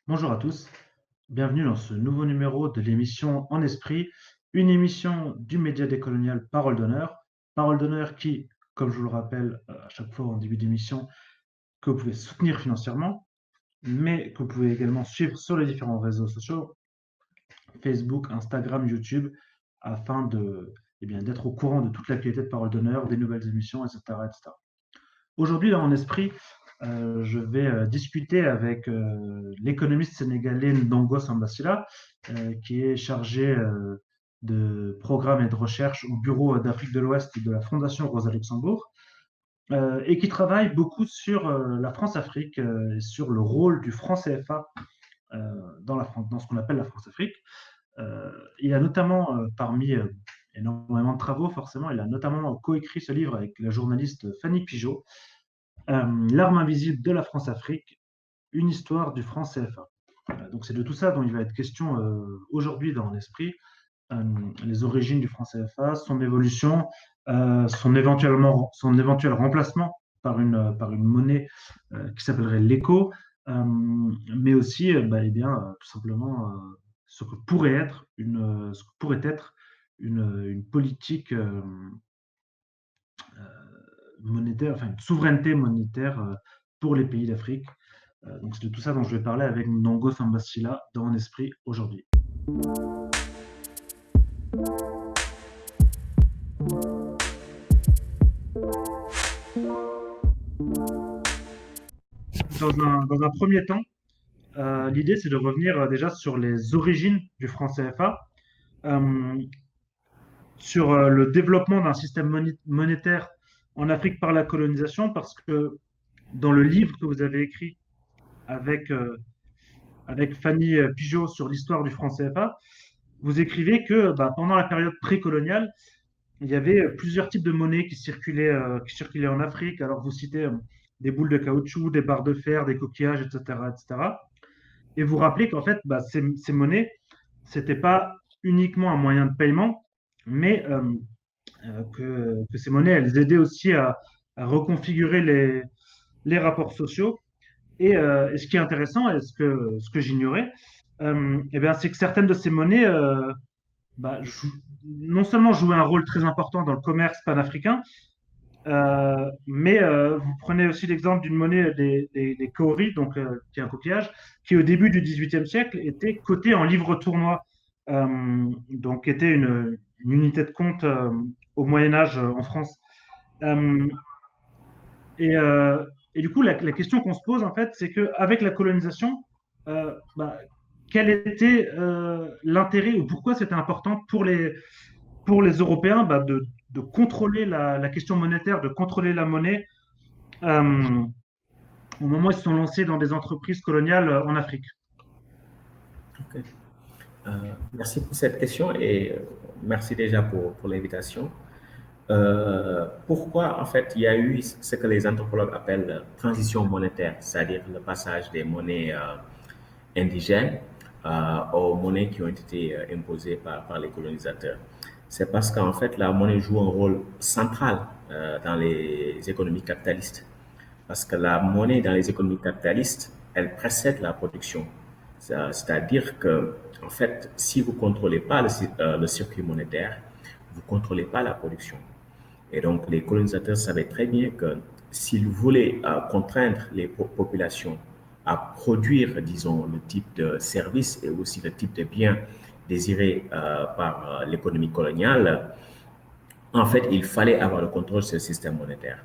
Bonjour à tous, bienvenue dans ce nouveau numéro de l'émission En Esprit, une émission du média décolonial Parole d'honneur. Parole d'honneur qui, comme je vous le rappelle à chaque fois en début d'émission, que vous pouvez soutenir financièrement, mais que vous pouvez également suivre sur les différents réseaux sociaux, Facebook, Instagram, YouTube, afin d'être au courant de toute l'actualité de Parole d'honneur, des nouvelles émissions, etc. etc. Aujourd'hui, dans Mon Esprit, je vais discuter avec l'économiste sénégalais Ndongo Sambasila, qui est chargé de programmes et de recherche au Bureau d'Afrique de l'Ouest de la Fondation Rosa Luxembourg, et qui travaille beaucoup sur la France-Afrique et sur le rôle du franc CFA dans ce qu'on appelle la France-Afrique. Il a notamment, parmi énormément de travaux, forcément, il a notamment coécrit ce livre avec la journaliste Fanny Pigeot, L'arme invisible de la France-Afrique, une histoire du franc CFA. Donc c'est de tout ça dont il va être question aujourd'hui dans l'esprit, les origines du franc CFA, son évolution, son éventuel remplacement par une monnaie qui s'appellerait l'éco, mais aussi tout simplement ce que pourrait être une politique monétaire, enfin une souveraineté monétaire pour les pays d'Afrique. Donc c'est de tout ça dont je vais parler avec Ndongo Sambasila dans mon esprit aujourd'hui. Dans un premier temps, l'idée c'est de revenir déjà sur les origines du franc CFA, euh, sur le développement d'un système monétaire en Afrique par la colonisation, parce que dans le livre que vous avez écrit avec, avec Fanny Pigeot sur l'histoire du franc CFA, vous écrivez que pendant la période précoloniale, il y avait plusieurs types de monnaies qui circulaient en Afrique. Alors, vous citez des boules de caoutchouc, des barres de fer, des coquillages, etc. etc. Et vous rappelez qu'en fait, ces monnaies, ce n'était pas uniquement un moyen de paiement, mais que ces monnaies, elles aidaient aussi à reconfigurer les rapports sociaux. Et ce qui est intéressant, et ce que j'ignorais, c'est que certaines de ces monnaies bah, jou- non seulement jouaient un rôle très important dans le commerce panafricain, mais vous prenez aussi l'exemple d'une monnaie des cauris, qui est un coquillage, qui au début du XVIIIe siècle était coté en livre tournoi, donc était une unité de compte au Moyen Âge en France. Euh, et, euh, et du coup, la question qu'on se pose, en fait, c'est qu'avec la colonisation, euh, bah, quel était l'intérêt ou pourquoi c'était important pour les Européens de contrôler la question monétaire, de contrôler la monnaie euh, au moment où ils se sont lancés dans des entreprises coloniales en Afrique. Ok. Merci pour cette question et merci déjà pour l'invitation. Pourquoi, en fait, il y a eu ce que les anthropologues appellent transition monétaire, c'est-à-dire le passage des monnaies indigènes aux monnaies qui ont été imposées par les colonisateurs. C'est parce qu'en fait, la monnaie joue un rôle central dans les économies capitalistes. Parce que la monnaie dans les économies capitalistes, elle précède la production. C'est-à-dire que, en fait, si vous ne contrôlez pas le circuit monétaire, vous ne contrôlez pas la production. Et donc, les colonisateurs savaient très bien que s'ils voulaient contraindre les populations à produire, disons, le type de service et aussi le type de biens désirés par l'économie coloniale, en fait, il fallait avoir le contrôle sur le système monétaire.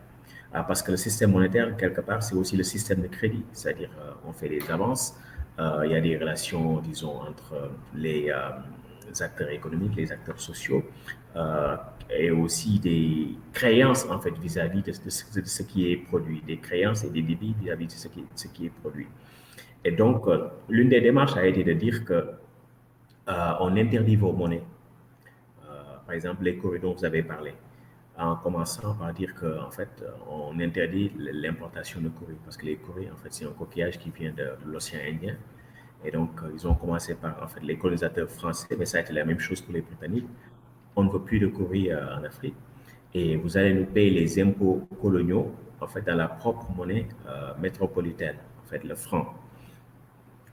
Parce que le système monétaire, quelque part, c'est aussi le système de crédit. C'est-à-dire, on fait des avances, il y a des relations, disons, entre les acteurs économiques, les acteurs sociaux, euh, et aussi des créances, en fait, vis-à-vis de ce qui est produit, des créances et des débits vis-à-vis de ce qui est produit. Et donc, l'une des démarches a été de dire que on interdit vos monnaies, par exemple les courriers dont vous avez parlé, en commençant par dire qu'en fait, on interdit l'importation de courrier, parce que les courriers, en fait, c'est un coquillage qui vient de l'océan Indien. Et donc, ils ont commencé par, en fait, les colonisateurs français, mais ça a été la même chose pour les Britanniques. On ne veut plus de courrier en Afrique. Et vous allez nous payer les impôts coloniaux, en fait, dans la propre monnaie métropolitaine, en fait, le franc.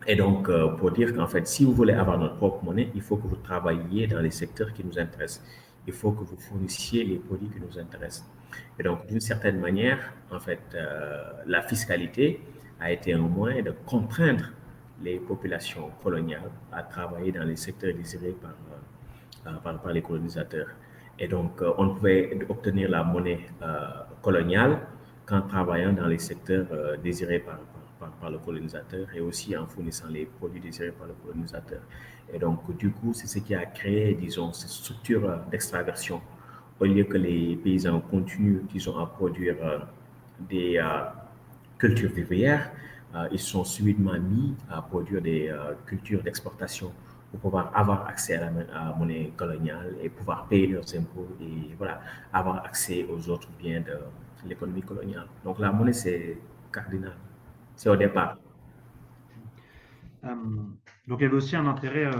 Et donc, pour dire qu'en fait, si vous voulez avoir notre propre monnaie, il faut que vous travailliez dans les secteurs qui nous intéressent. Il faut que vous fournissiez les produits qui nous intéressent. Et donc, d'une certaine manière, en fait, la fiscalité a été un moyen de contraindre les populations coloniales à travailler dans les secteurs désirés par les colonisateurs. Et donc, on pouvait obtenir la monnaie coloniale qu'en travaillant dans les secteurs désirés par le colonisateur et aussi en fournissant les produits désirés par le colonisateur. Et donc, du coup, c'est ce qui a créé, disons, cette structure d'extraversion. Au lieu que les paysans continuent, disons, à produire des cultures vivrières, ils sont subitement mis à produire des cultures d'exportation pour pouvoir avoir accès à la monnaie coloniale et pouvoir payer leurs impôts et voilà, avoir accès aux autres biens de l'économie coloniale. Donc la monnaie, c'est cardinal. C'est au départ. Euh, donc il y avait aussi un intérêt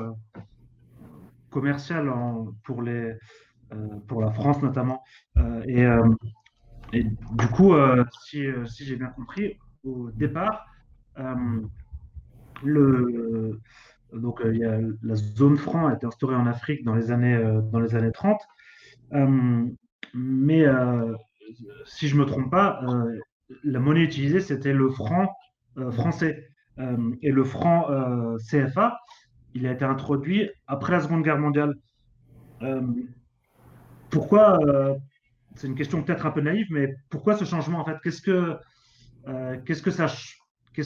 commercial pour la France notamment. Euh, et, euh, et du coup, si j'ai bien compris, au départ, euh, le, il y a, la zone franc a été instaurée en Afrique dans les années 30. Euh, mais si je ne me trompe pas, la monnaie utilisée, c'était le franc français. Et le franc CFA, il a été introduit après la Seconde Guerre mondiale. Euh, pourquoi, c'est une question peut-être un peu naïve, mais pourquoi ce changement en fait? Qu'est-ce que qu'est-ce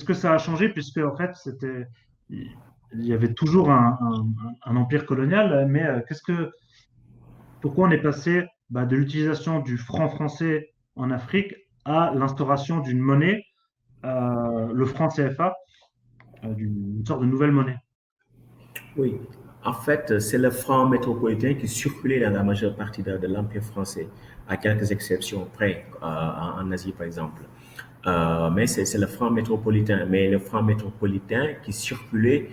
que ça a changé puisque en fait il y avait toujours un empire colonial, mais pourquoi on est passé de l'utilisation du franc français en Afrique à l'instauration d'une monnaie, le franc CFA, d'une sorte de nouvelle monnaie? Oui, en fait, c'est le franc métropolitain qui circulait dans la majeure partie de l'Empire français, à quelques exceptions près, en Asie par exemple. Mais c'est le franc métropolitain. Mais le franc métropolitain qui circulait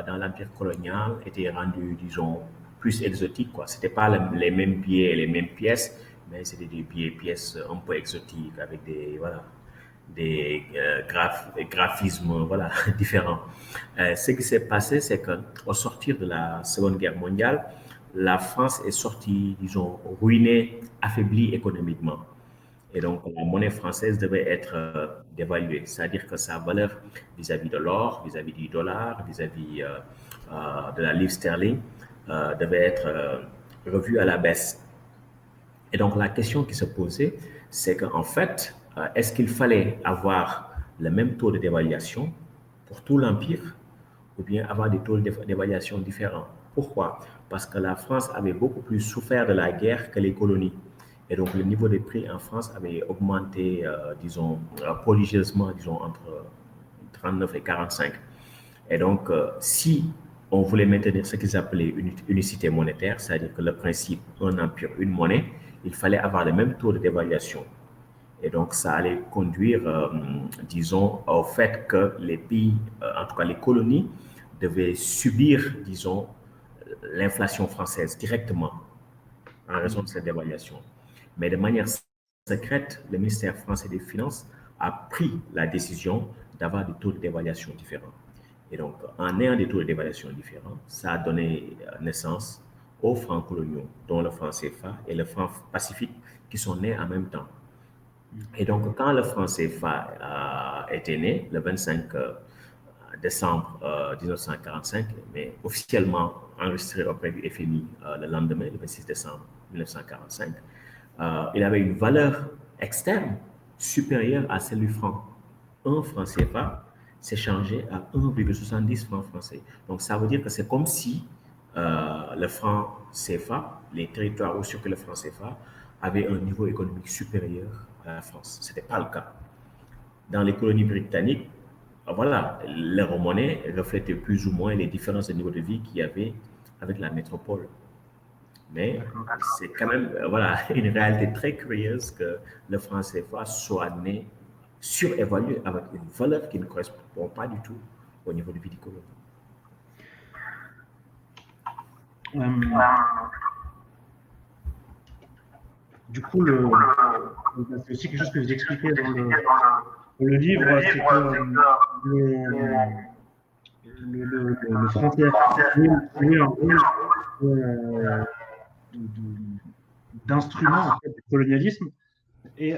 dans l'Empire colonial était rendu, disons, plus exotique, quoi. C'était pas les mêmes billets et les mêmes pièces, mais c'était des billets et pièces un peu exotiques avec des, voilà, des graphismes voilà, différents. Ce qui s'est passé, c'est qu'au sortir de la Seconde Guerre mondiale, la France est sortie, disons, ruinée, affaiblie économiquement. Et donc, la monnaie française devait être dévaluée, c'est-à-dire que sa valeur vis-à-vis de l'or, vis-à-vis du dollar, vis-à-vis de la livre sterling devait être revue à la baisse. Et donc, la question qui se posait, c'est qu'en fait, est-ce qu'il fallait avoir le même taux de dévaluation pour tout l'Empire ou bien avoir des taux d'évaluation différents? Pourquoi? Parce que la France avait beaucoup plus souffert de la guerre que les colonies. Et donc, le niveau des prix en France avait augmenté, disons, prodigieusement, disons, entre 39 et 45. Et donc, si on voulait maintenir ce qu'ils appelaient une unicité monétaire, c'est-à-dire que le principe, un empire, une monnaie, il fallait avoir le même taux de dévaluation. Et donc, ça allait conduire, disons, au fait que les pays, en tout cas les colonies, devaient subir, disons, l'inflation française directement en raison de cette dévaluation. Mais de manière secrète, le ministère français des Finances a pris la décision d'avoir des taux de dévaluation différents. Et donc, en ayant des taux de dévaluation différents, ça a donné naissance aux francs coloniaux, dont le franc CFA et le franc Pacifique, qui sont nés en même temps. Et donc, quand le franc CFA était né, le 25 décembre 1945, mais officiellement enregistré auprès du FMI le lendemain, le 26 décembre 1945, il avait une valeur externe supérieure à celle du franc. Un franc CFA s'échangeait à 1,70 francs français. Donc, ça veut dire que c'est comme si le franc CFA, les territoires où circulait le franc CFA, avaient un niveau économique supérieur à la France. Ce n'était pas le cas. Dans les colonies britanniques, voilà, leur monnaie reflétait plus ou moins les différences de niveau de vie qu'il y avait avec la métropole. Mais c'est quand même voilà, une réalité très curieuse que le franc CFA soit né surévalué avec une valeur qui ne correspond pas du tout au niveau de vie du colon. Euh, du coup, c'est aussi quelque chose que vous expliquez dans le livre, c'est que le, le franc CFA a joué un rôle euh, d'instrument en fait, du colonialisme. Et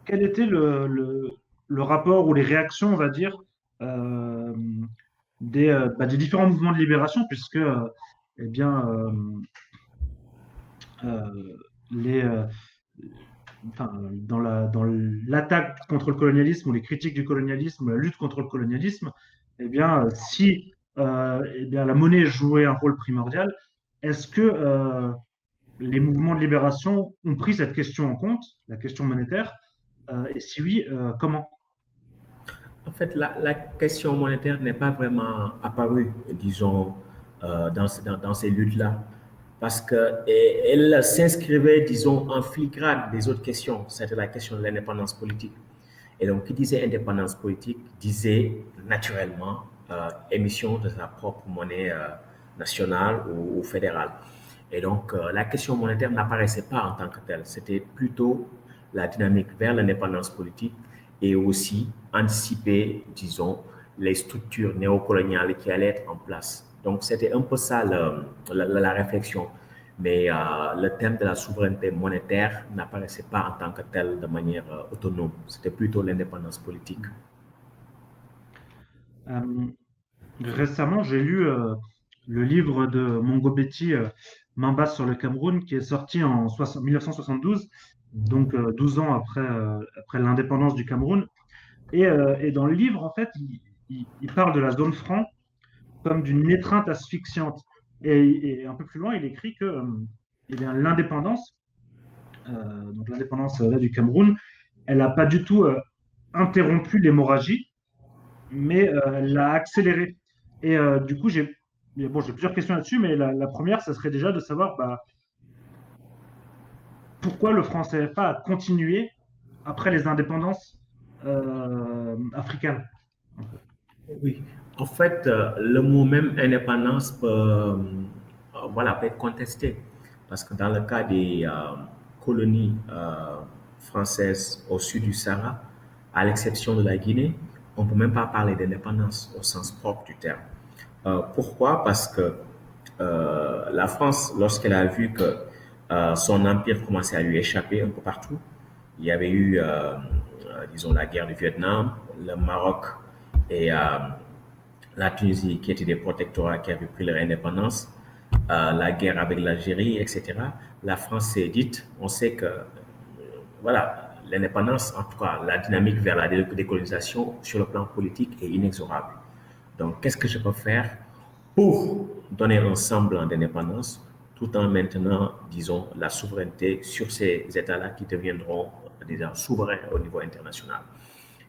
quel était le rapport ou les réactions, on va dire, euh, des différents mouvements de libération, puisque eh bien, euh, les, enfin, dans l'attaque contre le colonialisme ou les critiques du colonialisme, la lutte contre le colonialisme, eh bien, si eh bien, la monnaie jouait un rôle primordial, est-ce que les mouvements de libération ont pris cette question en compte, la question monétaire, et si oui, comment? En fait, la question monétaire n'est pas vraiment apparue, disons, dans ces luttes-là, parce qu'elle s'inscrivait, disons, en filigrane des autres questions. C'était la question de l'indépendance politique. Et donc, qui disait indépendance politique disait naturellement émission de sa propre monnaie nationale ou fédérale. Et donc, la question monétaire n'apparaissait pas en tant que telle. C'était plutôt la dynamique vers l'indépendance politique et aussi anticiper, disons, les structures néocoloniales qui allaient être en place. Donc, c'était un peu ça la réflexion. Mais le thème de la souveraineté monétaire n'apparaissait pas en tant que tel de manière autonome. C'était plutôt l'indépendance politique. Euh, Récemment, j'ai lu le livre de Mongo Betty, Main basse sur le Cameroun, qui est sorti en 1972, donc 12 ans après l'indépendance du Cameroun. Et dans le livre, en fait, il parle de la zone franc comme d'une étreinte asphyxiante. Et un peu plus loin, il écrit que eh bien, l'indépendance, donc l'indépendance là, du Cameroun, elle n'a pas du tout interrompu l'hémorragie, mais elle l'a accélérée. Et du coup, j'ai plusieurs questions là-dessus, mais la première, ça serait déjà de savoir bah, pourquoi le franc CFA a continué après les indépendances africaines. En fait. Oui, en fait, le mot même indépendance peut, voilà, peut être contesté parce que dans le cas des colonies françaises au sud du Sahara, à l'exception de la Guinée, on ne peut même pas parler d'indépendance au sens propre du terme. Pourquoi? Parce que la France, lorsqu'elle a vu que son empire commençait à lui échapper un peu partout, il y avait eu, disons, la guerre du Vietnam, le Maroc et la Tunisie qui étaient des protectorats qui avaient pris leur indépendance, la guerre avec l'Algérie, etc. La France s'est dite, on sait que, voilà, l'indépendance, en tout cas, la dynamique vers la décolonisation sur le plan politique est inexorable. Donc, qu'est-ce que je peux faire pour donner un semblant d'indépendance tout en maintenant, disons, la souveraineté sur ces États-là qui deviendront déjà souverains au niveau international.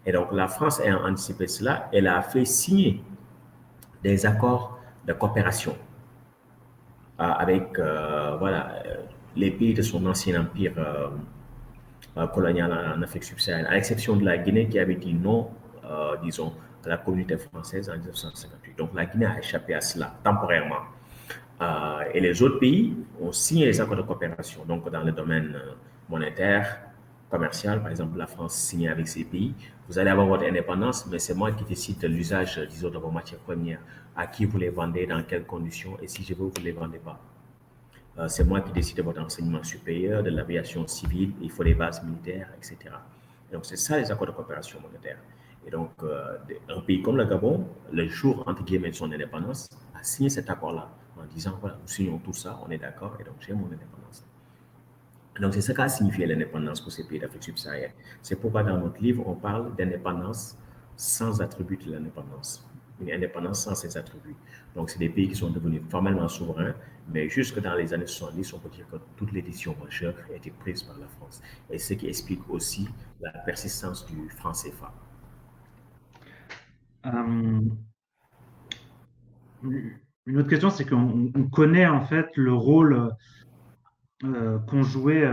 Et donc, la France ayant anticipé cela, elle a fait signer des accords de coopération avec voilà, les pays de son ancien empire colonial en Afrique subsaharienne, à l'exception de la Guinée qui avait dit non, disons, à la communauté française en 1958. Donc la Guinée a échappé à cela temporairement. Et les autres pays ont signé les accords de coopération, donc dans le domaine monétaire, commercial, par exemple la France signe avec ces pays. Vous allez avoir votre indépendance, mais c'est moi qui décide de l'usage, disons, de vos matières premières, à qui vous les vendez, dans quelles conditions, et si je veux, vous ne les vendez pas. C'est moi qui décide de votre enseignement supérieur, de l'aviation civile, il faut des bases militaires, etc. Et donc, c'est ça les accords de coopération monétaire. Et donc, un pays comme le Gabon, le jour, entre guillemets, de son indépendance, a signé cet accord-là en disant, voilà, nous signons tout ça, on est d'accord, et donc j'ai mon indépendance. Donc, c'est ce qu'a signifié l'indépendance pour ces pays d'Afrique subsaharienne. C'est pourquoi dans notre livre, on parle d'indépendance sans attribut de l'indépendance. Une indépendance sans ses attributs. Donc, c'est des pays qui sont devenus formellement souverains, mais jusque dans les années 70, on peut dire que toutes les décisions majeures étaient prises par la France. Et ce qui explique aussi la persistance du franc CFA. Euh, une autre question, c'est qu'on connaît en fait le rôle qu'ont joué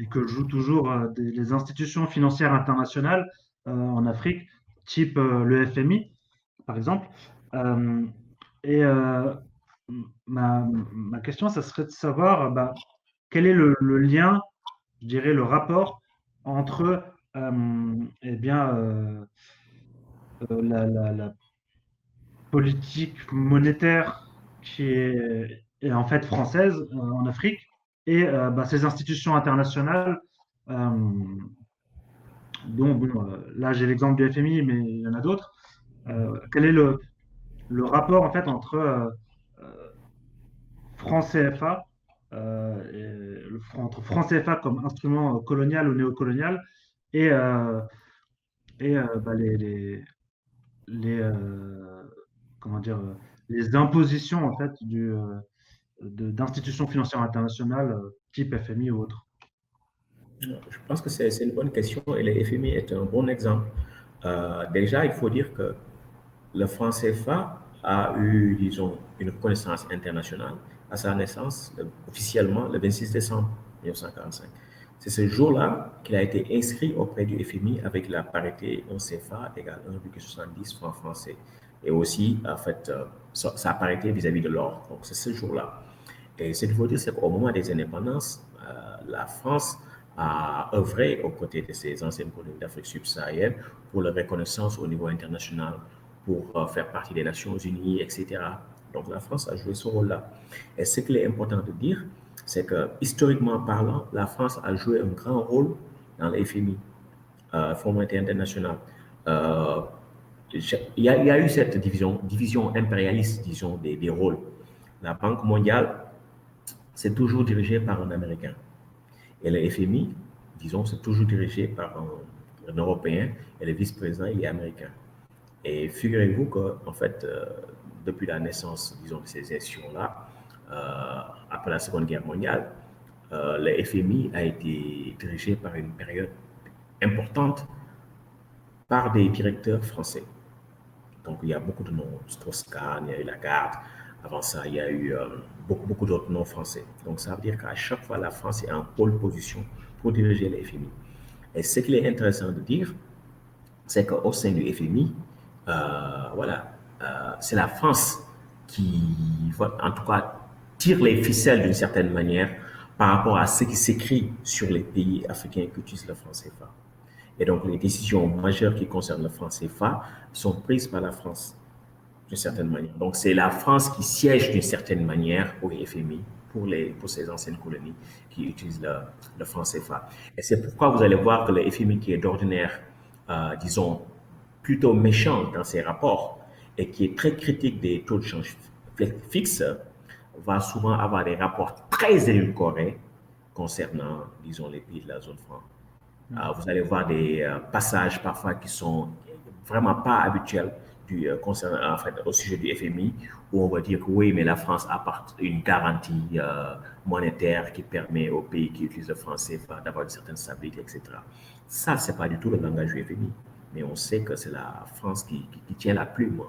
et que jouent toujours les institutions financières internationales en Afrique, type le FMI, par exemple. Euh, et ma question, ça serait de savoir bah, quel est le lien, je dirais, le rapport entre eh bien, la politique monétaire est en fait française en Afrique et ces institutions internationales, euh, dont bon, là j'ai l'exemple du FMI, mais il y en a d'autres. Quel est le rapport en fait entre euh, franc CFA, entre franc CFA comme instrument colonial ou néocolonial et, les, comment dire, les impositions en fait d'institutions financières internationales type FMI ou autre. Je pense que c'est une bonne question et le FMI est un bon exemple. Déjà, il faut dire que le franc CFA a eu, disons, une reconnaissance internationale à sa naissance, officiellement le 26 décembre 1945. C'est ce jour-là qu'il a été inscrit auprès du FMI avec la parité 1 CFA égale 1,70 francs français. Et aussi, en fait, sa parité vis-à-vis de l'or. Donc, c'est ce jour-là. Et ce qu'il faut dire, c'est qu'au moment des indépendances, la France a œuvré aux côtés de ses anciennes colonies d'Afrique subsaharienne pour leur reconnaissance au niveau international, pour faire partie des Nations Unies, etc. Donc la France a joué ce rôle-là. Et ce qu'il est important de dire, c'est que historiquement parlant, la France a joué un grand rôle dans les FMI, Fonds monétaire international. Euh, il y a eu cette division impérialiste, disons, des rôles. La Banque mondiale, c'est toujours dirigé par un Américain. Et le FMI, disons, c'est toujours dirigé par un Européen et le vice-président, il est américain. Et figurez-vous que, en fait, depuis la naissance, disons, de ces institutions-là, après la Seconde Guerre mondiale, le FMI a été dirigé par une période importante par des directeurs français. Donc, il y a beaucoup de noms, Strauss-Kahn, il y a eu Lagarde. Avant ça, il y a eu beaucoup d'autres noms français. Donc, ça veut dire qu'à chaque fois, la France est en pôle position pour diriger le FMI. Et ce qu'il est intéressant de dire, c'est qu'au sein du FMI, voilà, c'est la France qui, en tout cas, tire les ficelles d'une certaine manière par rapport à ce qui s'écrit sur les pays africains qui utilisent le franc CFA. Et donc, les décisions majeures qui concernent le franc CFA sont prises par la France, d'une certaine manière. Donc, c'est la France qui siège d'une certaine manière au FMI pour ces anciennes colonies qui utilisent le franc CFA. Et c'est pourquoi vous allez voir que le FMI, qui est d'ordinaire, disons, plutôt méchant dans ses rapports et qui est très critique des taux de change fixes, va souvent avoir des rapports très édulcorés concernant, disons, les pays de la zone franc. Vous allez voir des passages parfois qui sont vraiment pas habituels concernant, en fait, au sujet du FMI, où on va dire que oui, mais la France apporte une garantie monétaire qui permet aux pays qui utilisent le franc CFA d'avoir une certaine stabilité, etc. Ça, c'est pas du tout le langage du FMI, mais on sait que c'est la France qui tient la plume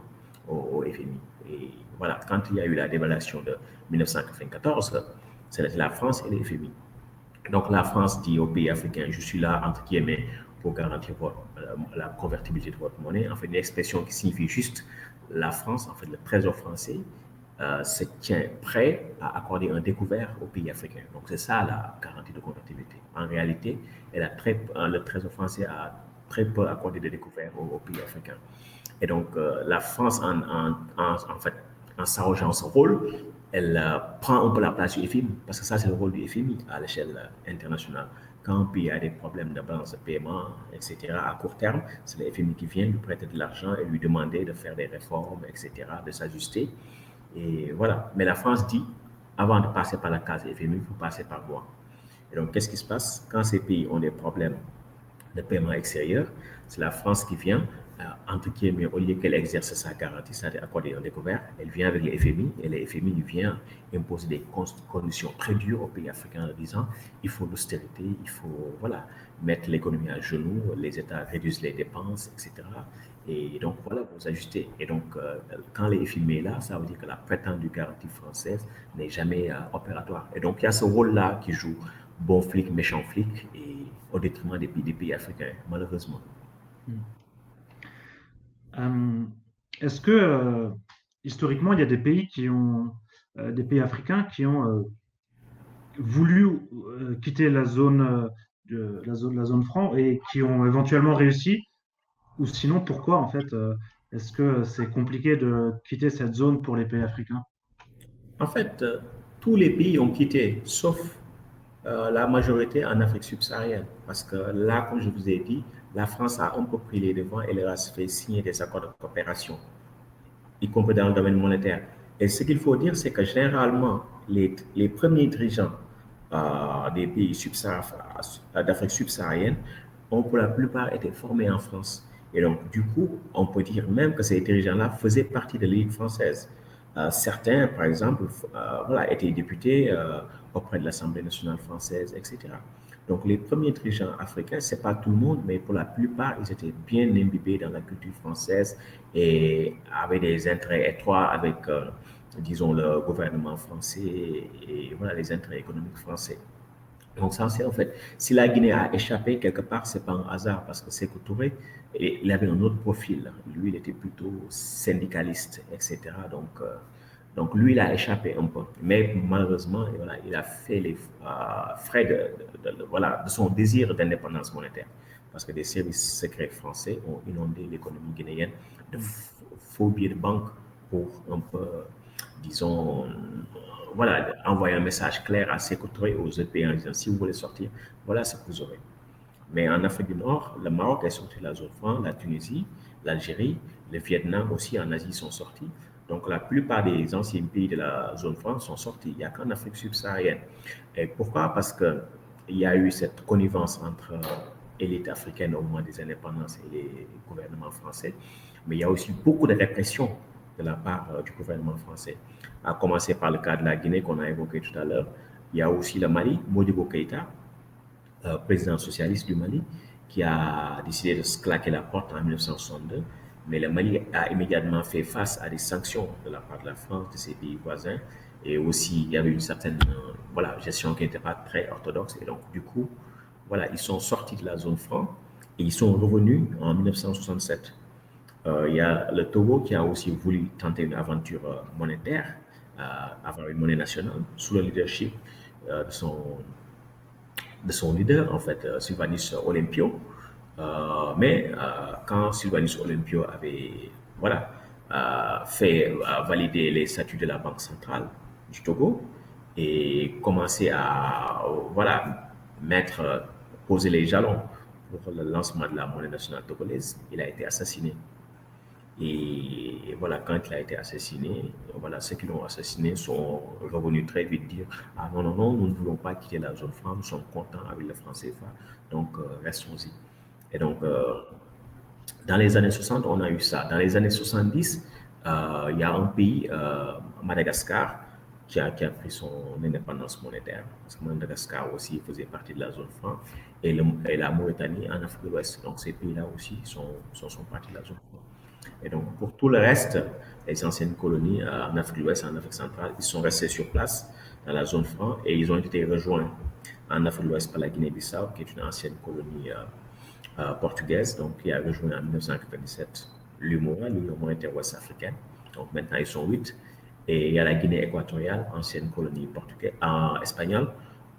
au FMI. Et voilà, quand il y a eu la dévaluation de 1994, c'est la France et le FMI. Donc la France dit aux pays africains, je suis là, entre guillemets, pour garantir la convertibilité de votre monnaie. En fait, une expression qui signifie juste la France, en fait, le trésor français, se tient prêt à accorder un découvert aux pays africains. Donc c'est ça la garantie de convertibilité. En réalité, le trésor français a très peu accordé de découverts aux pays africains. Et donc la France, en fait, en s'arrogeant ce rôle, elle prend un peu la place du FMI, parce que ça, c'est le rôle du FMI à l'échelle internationale. Quand un pays a des problèmes de balance de paiement, etc., à court terme, c'est le FMI qui vient lui prêter de l'argent et lui demander de faire des réformes, etc., de s'ajuster. Et voilà. Mais la France dit, avant de passer par la case FMI, il faut passer par moi. Et donc, qu'est-ce qui se passe quand ces pays ont des problèmes de paiement extérieur? C'est la France qui vient, entre guillemets, au lieu qu'elle exerce sa garantie, c'est-à-dire accorder un découvert, elle vient avec les FMI et les FMI vient imposer des conditions très dures aux pays africains en disant il faut l'austérité, il faut voilà, mettre l'économie à genoux, les États réduisent les dépenses, etc. Et donc voilà, vous ajustez. Et donc, quand les FMI est là, ça veut dire que la prétendue garantie française n'est jamais opératoire. Et donc, il y a ce rôle-là qui joue bon flic, méchant flic, et au détriment des pays africains, malheureusement. Euh, Est-ce que historiquement, il y a des pays des pays africains qui ont voulu quitter la zone, la zone franc et qui ont éventuellement réussi? Ou sinon, pourquoi en fait Est-ce que c'est compliqué de quitter cette zone pour les pays africains? En fait, tous les pays ont quitté, sauf la majorité en Afrique subsaharienne. Parce que là, comme je vous ai dit, la France a un peu pris les devants et leur a fait signer des accords de coopération, y compris dans le domaine monétaire. Et ce qu'il faut dire, c'est que généralement, les premiers dirigeants des pays d'Afrique subsaharienne ont pour la plupart été formés en France. Et donc, du coup, on peut dire même que ces dirigeants-là faisaient partie de l'élite française. Certains, par exemple, voilà, étaient députés auprès de l'Assemblée nationale française, etc. Donc, les premiers dirigeants africains, ce n'est pas tout le monde, mais pour la plupart, ils étaient bien imbibés dans la culture française et avaient des intérêts étroits avec, disons, le gouvernement français et voilà, les intérêts économiques français. Donc ça, c'est en fait, si la Guinée a échappé quelque part, c'est pas un hasard parce que Sékou Touré, il avait un autre profil. Lui, il était plutôt syndicaliste, etc. Donc lui, il a échappé un peu. Mais malheureusement, voilà, il a fait les frais voilà, de son désir d'indépendance monétaire. Parce que des services secrets français ont inondé l'économie guinéenne de faux billets de banque pour un peu, disons, voilà, envoyer un message clair à Sékou Touré et aux autres pays en disant si vous voulez sortir, voilà ce que vous aurez. Mais en Afrique du Nord, le Maroc est sorti de la zone franc, la Tunisie, l'Algérie, le Vietnam aussi en Asie sont sortis. Donc la plupart des anciens pays de la zone franc sont sortis. Il n'y a qu'en Afrique subsaharienne. Et pourquoi? Parce qu'il y a eu cette connivence entre élite africaine au moment des indépendances et les gouvernements français. Mais il y a aussi beaucoup de répression de la part du gouvernement français, à commencer par le cas de la Guinée qu'on a évoqué tout à l'heure. Il y a aussi le Mali, Modibo Keïta, président socialiste du Mali, qui a décidé de se claquer la porte en 1962. Mais le Mali a immédiatement fait face à des sanctions de la part de la France, de ses pays voisins. Et aussi, il y avait une certaine voilà, gestion qui n'était pas très orthodoxe. Et donc, du coup, voilà, ils sont sortis de la zone franc et ils sont revenus en 1967. Il y a le Togo qui a aussi voulu tenter une aventure monétaire, avoir une monnaie nationale sous le leadership de son leader, en fait, Sylvanus Olympio. Quand Sylvanus Olympio avait voilà, fait valider les statuts de la Banque centrale du Togo et commencé à voilà, poser les jalons pour le lancement de la monnaie nationale togolaise, il a été assassiné. Et voilà, quand il a été assassiné, voilà, ceux qui l'ont assassiné sont revenus très vite dire ah non, non, non, nous ne voulons pas quitter la zone franc, nous sommes contents avec le franc CFA, donc restons-y. Et donc, dans les années 60, on a eu ça. Dans les années 70, il y a un pays, Madagascar, qui a pris son indépendance monétaire, parce que Madagascar aussi faisait partie de la zone franc, et la Mauritanie en Afrique de l'Ouest. Donc ces pays-là aussi sont partis de la zone franc. Et donc, pour tout le reste, les anciennes colonies en Afrique de l'Ouest et en Afrique centrale, ils sont restés sur place dans la zone franc et ils ont été rejoints en Afrique de l'Ouest par la Guinée-Bissau, qui est une ancienne colonie portugaise, donc qui a rejoint en 1997 l'UMOA, l'Union monétaire ouest-africaine. Donc maintenant, ils sont 8. Et il y a la Guinée équatoriale, ancienne colonie portugaise, espagnole,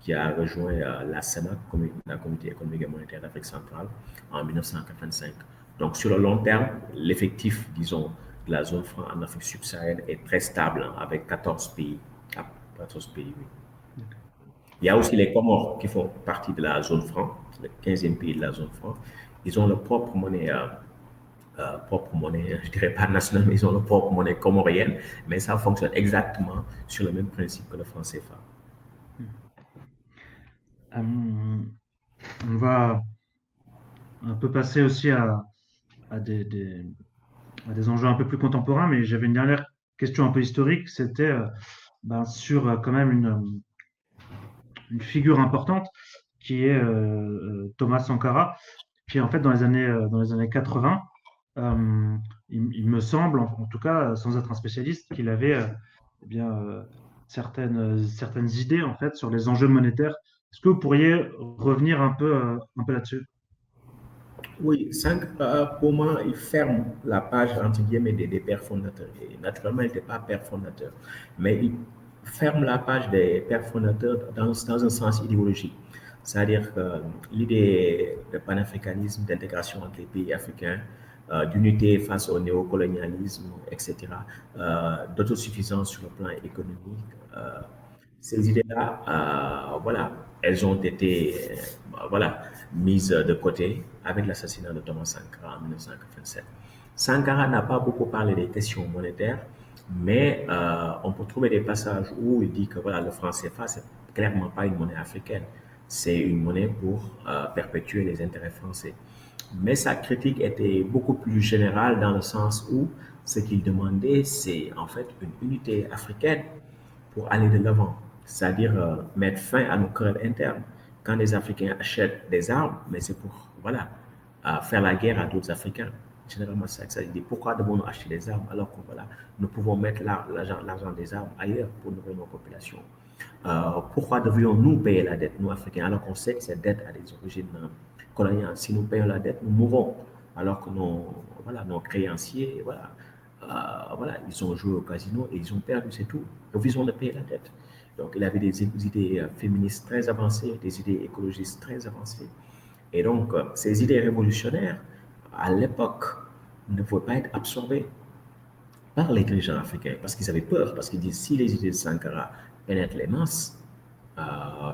qui a rejoint la CEMAC, la Communauté économique et monétaire d'Afrique centrale, en 1985. Donc, sur le long terme, l'effectif, disons, de la zone franc en Afrique subsaharienne est très stable, hein, avec 14 pays. Ah, 14 pays, oui. Il y a aussi les Comores qui font partie de la zone franc, le 15e pays de la zone franc. Ils ont leur propre monnaie, je ne dirais pas nationale, mais ils ont leur propre monnaie comorienne, mais ça fonctionne exactement sur le même principe que le franc CFA. On va un peu passer aussi à à des enjeux un peu plus contemporains, mais j'avais une dernière question un peu historique, c'était sur quand même une figure importante qui est Thomas Sankara, qui en fait dans les années 80, il me semble, en tout cas, sans être un spécialiste, qu'il avait eh bien, certaines idées en fait sur les enjeux monétaires. Est-ce que vous pourriez revenir un peu là-dessus? Oui, pour moi, il ferme la page, entre guillemets, des pères fondateurs. Et naturellement, il n'était pas père fondateur, mais il ferme la page des pères fondateurs dans un sens idéologique. C'est-à-dire que l'idée de panafricanisme, d'intégration entre les pays africains, d'unité face au néocolonialisme, etc., d'autosuffisance sur le plan économique. Ces idées-là, voilà, elles ont été voilà, mises de côté avec l'assassinat de Thomas Sankara en 1987. Sankara n'a pas beaucoup parlé des questions monétaires, mais on peut trouver des passages où il dit que voilà, le franc CFA, c'est clairement pas une monnaie africaine, c'est une monnaie pour perpétuer les intérêts français. Mais sa critique était beaucoup plus générale dans le sens où ce qu'il demandait, c'est en fait une unité africaine pour aller de l'avant, c'est-à-dire mettre fin à nos querelles internes. Quand les Africains achètent des armes, mais c'est pour voilà, faire la guerre à d'autres Africains. Généralement, c'est ça que ça dit. Pourquoi devons-nous acheter des armes alors que voilà, nous pouvons mettre l'argent des armes ailleurs pour nourrir nos populations? Pourquoi devrions-nous payer la dette, nous Africains, alors qu'on sait que cette dette a des origines coloniales? Si nous payons la dette, nous mourrons, alors que voilà, nos créanciers, voilà, voilà, ils ont joué au casino et ils ont perdu, c'est tout. Nous visons de payer la dette. Donc, il avait des idées féministes très avancées, des idées écologistes très avancées. Et donc, ces idées révolutionnaires, à l'époque, ne pouvaient pas être absorbées par les dirigeants africains parce qu'ils avaient peur, parce qu'ils disent si les idées de Sankara pénètrent les masses,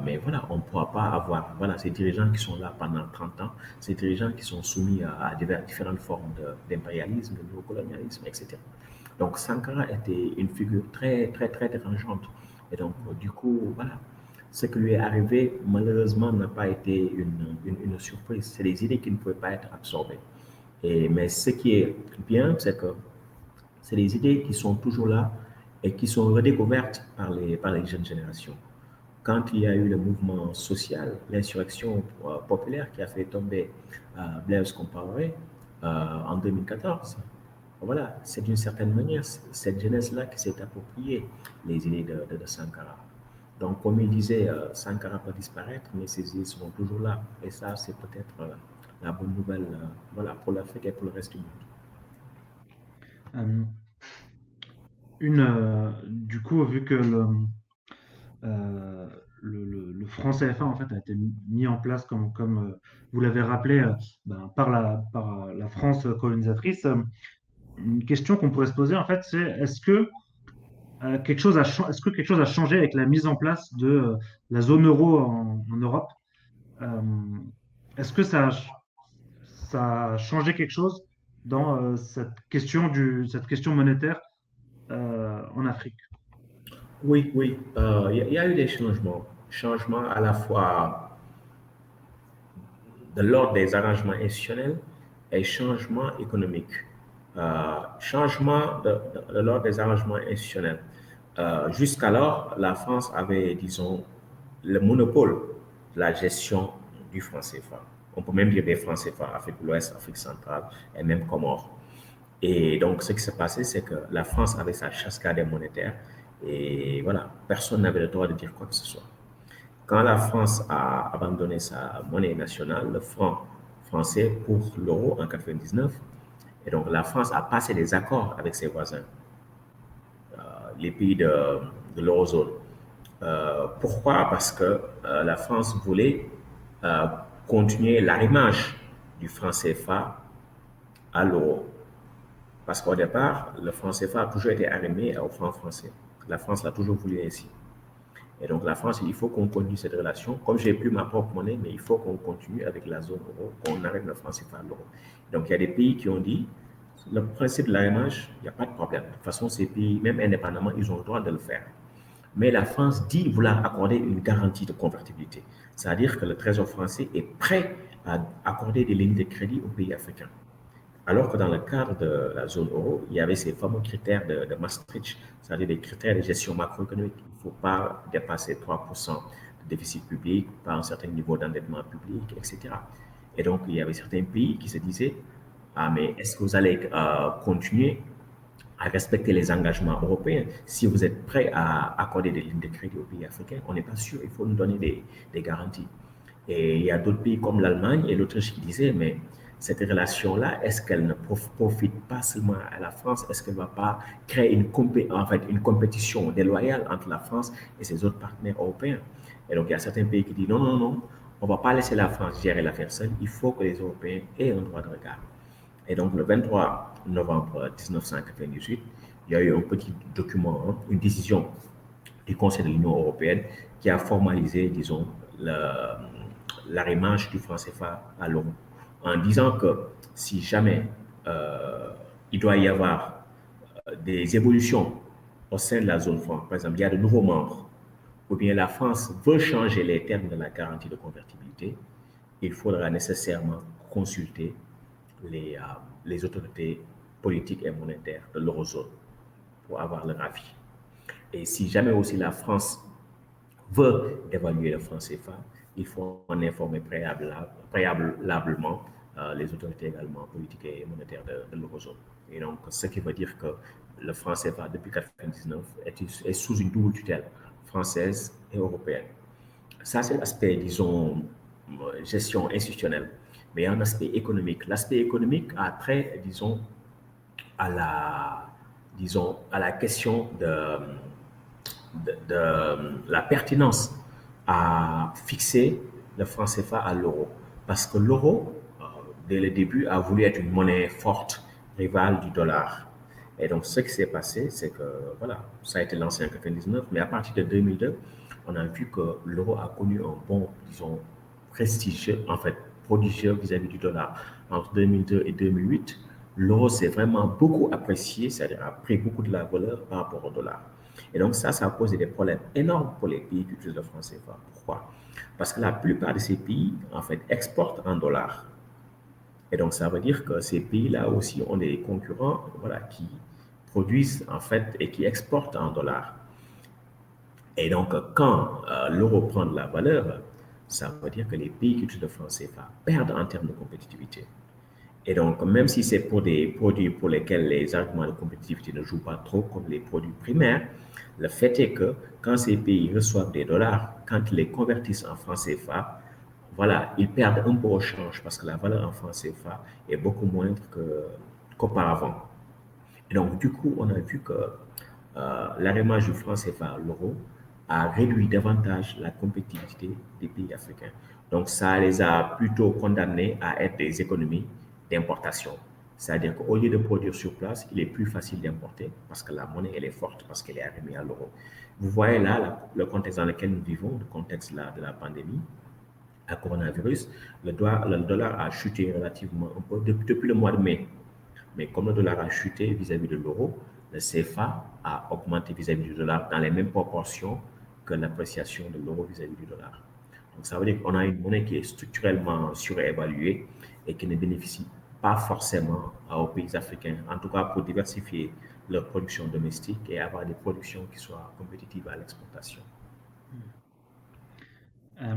mais voilà, on ne pourra pas avoir voilà, ces dirigeants qui sont là pendant 30 ans, ces dirigeants qui sont soumis à différentes formes d'impérialisme, de néocolonialisme, etc. Donc Sankara était une figure très, très, très dérangeante. Et donc, du coup, voilà, ce qui lui est arrivé, malheureusement, n'a pas été une surprise. C'est des idées qui ne pouvaient pas être absorbées. Mais ce qui est bien, c'est que c'est des idées qui sont toujours là et qui sont redécouvertes par les jeunes générations. Quand il y a eu le mouvement social, l'insurrection populaire qui a fait tomber Blaise Compaoré en 2014, voilà, c'est d'une certaine manière cette jeunesse-là qui s'est appropriée les idées de Sankara. Donc, comme il disait, Sankara peut disparaître, mais ses idées seront toujours là. Et ça, c'est peut-être la bonne nouvelle voilà, pour l'Afrique et pour le reste du monde. Euh, du coup, vu que euh, le franc CFA en fait a été mis en place comme vous l'avez rappelé ben, par la France colonisatrice, une question qu'on pourrait se poser en fait, c'est est-ce que quelque chose a changé avec la mise en place de la zone euro en Europe? Euh, est-ce que ça a changé quelque chose dans cette question monétaire en Afrique? Oui, oui, il y a eu des changements. Changements à la fois de l'ordre des arrangements institutionnels et changements économiques. Changement de l'ordre des arrangements institutionnels. Jusqu'alors, la France avait, disons, le monopole de la gestion du franc CFA. On peut même dire des francs CFA, Afrique de l'Ouest, Afrique centrale et même Comores. Et donc, ce qui s'est passé, c'est que la France avait sa chasse gardée monétaire et voilà, personne n'avait le droit de dire quoi que ce soit. Quand la France a abandonné sa monnaie nationale, le franc français pour l'euro en 1999, et donc la France a passé des accords avec ses voisins, les pays de l'eurozone. Pourquoi? Parce que la France voulait euh, continuer l'arrimage du franc CFA à l'euro. Parce qu'au départ, le franc CFA a toujours été arrimé au franc français. La France l'a toujours voulu ainsi. Et donc la France, il faut qu'on continue cette relation. Comme j'ai plus ma propre monnaie, mais il faut qu'on continue avec la zone euro, qu'on arrête le franc CFA à l'euro. Donc il y a des pays qui ont dit, le principe de l'arrimage, il n'y a pas de problème. De toute façon, ces pays, même indépendamment, ils ont le droit de le faire. Mais la France dit vouloir accorder une garantie de convertibilité. C'est-à-dire que le Trésor français est prêt à accorder des lignes de crédit aux pays africains. Alors que dans le cadre de la zone euro, il y avait ces fameux critères de Maastricht, c'est-à-dire des critères de gestion macroéconomique. Il ne faut pas dépasser 3% de déficit public, pas un certain niveau d'endettement public, etc. Et donc, il y avait certains pays qui se disaient, ah, mais est-ce que vous allez continuer à respecter les engagements européens? Si vous êtes prêt à accorder des lignes de crédit aux pays africains, on n'est pas sûr, il faut nous donner des garanties. Et il y a d'autres pays comme l'Allemagne et l'Autriche qui disaient, mais cette relation-là, est-ce qu'elle ne profite pas seulement à la France? Est-ce qu'elle ne va pas créer en fait, une compétition déloyale entre la France et ses autres partenaires européens? Et donc, il y a certains pays qui disent non, non, non, on ne va pas laisser la France gérer l'affaire seule, il faut que les Européens aient un droit de regard. Et donc, le 23 novembre 1998, il y a eu un petit document, hein, une décision du Conseil de l'Union européenne qui a formalisé, disons, l'arrimage du franc CFA à l'euro, en disant que si jamais il doit y avoir des évolutions au sein de la zone franc, par exemple, il y a de nouveaux membres, ou bien la France veut changer les termes de la garantie de convertibilité, il faudra nécessairement consulter les, les autorités politiques et monétaires de l'eurozone pour avoir leur avis. Et si jamais aussi la France veut évaluer le franc CFA, il faut en informer préalablement les autorités également politiques et monétaires de l'eurozone. Et donc, ce qui veut dire que le franc CFA, depuis 1999, est sous une double tutelle, française et européenne. Ça, c'est l'aspect, disons, gestion institutionnelle. Mais il y a un aspect économique. L'aspect économique a trait, à la, disons, à la question de la pertinence à fixer le franc CFA à l'euro. Parce que l'euro, dès le début, a voulu être une monnaie forte, rivale du dollar. Et donc, ce qui s'est passé, c'est que, voilà, ça a été lancé en 1999, mais à partir de 2002, on a vu que l'euro a connu un bon, disons, prestigieux, en fait, prodigieux vis-à-vis du dollar. Entre 2002 et 2008, l'euro s'est vraiment beaucoup apprécié, c'est-à-dire a pris beaucoup de la valeur par rapport au dollar. Et donc ça a posé des problèmes énormes pour les pays qui utilisent le franc CFA. Pourquoi? Parce que la plupart de ces pays, en fait, exportent en dollars. Et donc ça veut dire que ces pays-là aussi ont des concurrents, voilà, qui produisent, en fait, et qui exportent en dollars. Et donc, quand l'euro prend de la valeur, ça veut dire que les pays qui utilisent le franc CFA perdent en termes de compétitivité. Et donc, même si c'est pour des produits pour lesquels les arguments de compétitivité ne jouent pas trop, comme les produits primaires, le fait est que quand ces pays reçoivent des dollars, quand ils les convertissent en francs CFA, voilà, ils perdent un peu au change parce que la valeur en francs CFA est beaucoup moindre qu'auparavant. Et donc, du coup, on a vu que l'arrimage du franc CFA à l'euro a réduit davantage la compétitivité des pays africains. Donc, ça les a plutôt condamnés à être des économies d'importation. C'est-à-dire qu'au lieu de produire sur place, il est plus facile d'importer parce que la monnaie, elle est forte, parce qu'elle est arrimée à l'euro. Vous voyez là le contexte dans lequel nous vivons, le contexte là de la pandémie, à coronavirus, le dollar a chuté relativement un peu depuis le mois de mai. Mais comme le dollar a chuté vis-à-vis de l'euro, le CFA a augmenté vis-à-vis du dollar dans les mêmes proportions que l'appréciation de l'euro vis-à-vis du dollar. Donc ça veut dire qu'on a une monnaie qui est structurellement surévaluée et qui ne bénéficie pas forcément aux pays africains, en tout cas pour diversifier leur production domestique et avoir des productions qui soient compétitives à l'exportation. Euh,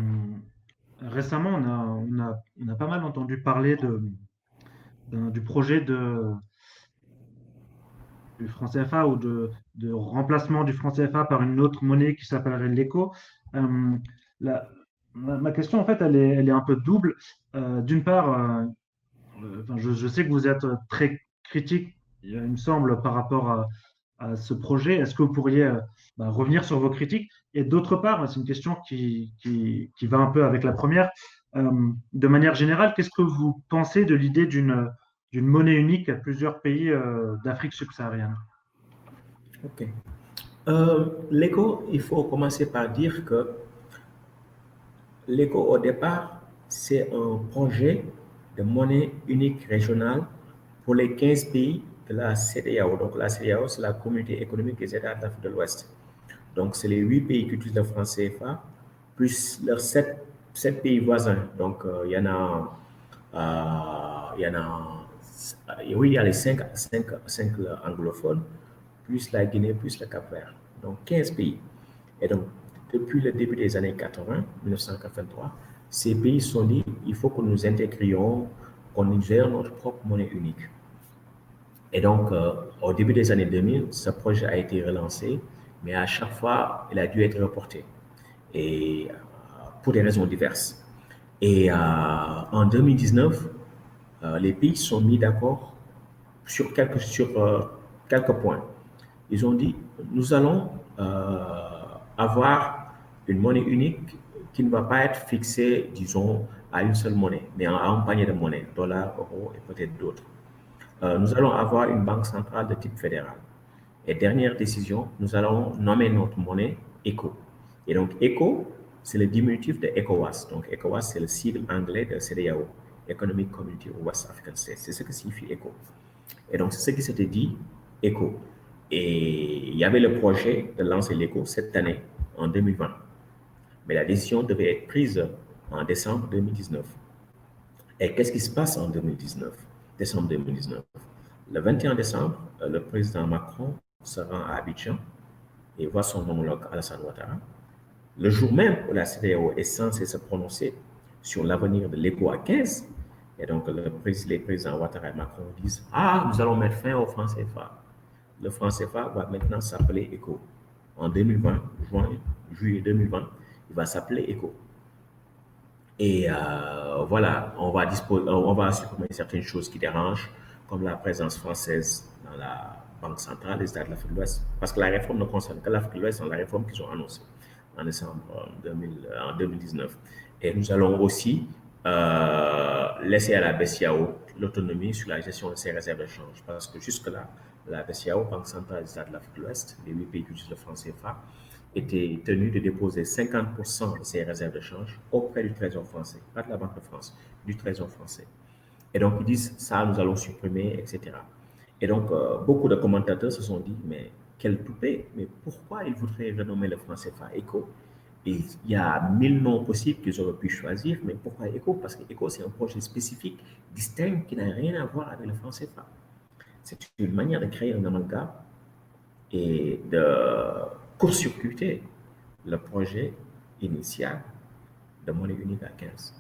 Récemment, on a pas mal entendu parler du projet du franc CFA ou de remplacement du franc CFA par une autre monnaie qui s'appellerait l'ECO. Euh, la- ma question, en fait, elle est un peu double. D'une part, enfin, je sais que vous êtes très critique, il me semble, par rapport à ce projet. Est-ce que vous pourriez revenir sur vos critiques? Et d'autre part, c'est une question qui va un peu avec la première. De manière générale, qu'est-ce que vous pensez de l'idée d'une monnaie unique à plusieurs pays d'Afrique subsaharienne? OK. L'ECO, il faut commencer par dire que l'ECO, au départ, c'est un projet de monnaie unique régionale pour les 15 pays de la CEDEAO. Donc, la CEDEAO, c'est la Communauté économique des États d'Afrique de l'Ouest. Donc, c'est les 8 pays qui utilisent le franc CFA, plus leurs 7 pays voisins. Donc, il y en a, oui, il y a les 5 anglophones, plus la Guinée, plus le Cap-Vert. Donc, 15 pays. Et donc, depuis le début des années 80, 1983, ces pays se sont dit, il faut que nous intégrions, qu'on gère notre propre monnaie unique. Et donc, au début des années 2000, ce projet a été relancé, mais à chaque fois, il a dû être reporté, et pour des raisons diverses. Et en 2019, les pays se sont mis d'accord sur quelques points. Ils ont dit, nous allons avoir une monnaie unique qui ne va pas être fixée, disons, à une seule monnaie, mais à un panier de monnaies, dollars, euros et peut-être d'autres. Nous allons avoir une banque centrale de type fédéral. Et dernière décision, nous allons nommer notre monnaie ECO. Et donc ECO, c'est le diminutif de ECOWAS. Donc ECOWAS, c'est le sigle anglais de CEDEAO, Economic Community of West African States. C'est ce que signifie ECO. Et donc c'est ce qui s'était dit ECO. Et il y avait le projet de lancer l'ECO cette année, en 2020. Mais la décision devait être prise en décembre 2019. Et qu'est-ce qui se passe en 2019, décembre 2019? Le 21 décembre, le président Macron se rend à Abidjan et voit son homologue Alassane Ouattara. Le jour même où la CEDEAO est censée se prononcer sur l'avenir de l'ECO à 15, et donc les présidents Ouattara et Macron disent: Ah, nous allons mettre fin au franc CFA. Le franc CFA va maintenant s'appeler ECO. En 2020, juillet 2020, il va s'appeler ECO. Et voilà, on va supprimer certaines choses qui dérangent, comme la présence française dans la Banque centrale des États de l'Afrique de l'Ouest, parce que la réforme ne concerne que l'Afrique de l'Ouest dans la réforme qu'ils ont annoncée en décembre 2019. Et nous allons aussi laisser à la BCEAO l'autonomie sur la gestion de ses réserves de change, parce que jusque-là, la BCEAO, Banque centrale des États de l'Afrique de l'Ouest, les 8 pays qui utilisent le franc CFA, était tenu de déposer 50% de ses réserves de change auprès du Trésor français, pas de la Banque de France, du Trésor français. Et donc, ils disent, ça, nous allons supprimer, etc. Et donc, beaucoup de commentateurs se sont dit, mais quel toupet, mais pourquoi ils voudraient renommer le franc CFA ECO? Et il y a 1000 noms possibles qu'ils auraient pu choisir, mais pourquoi ECO? Parce que ECO, c'est un projet spécifique, distinct, qui n'a rien à voir avec le franc CFA. C'est une manière de créer un amalgame et de court-circuiter le projet initial de monnaie unique à 15.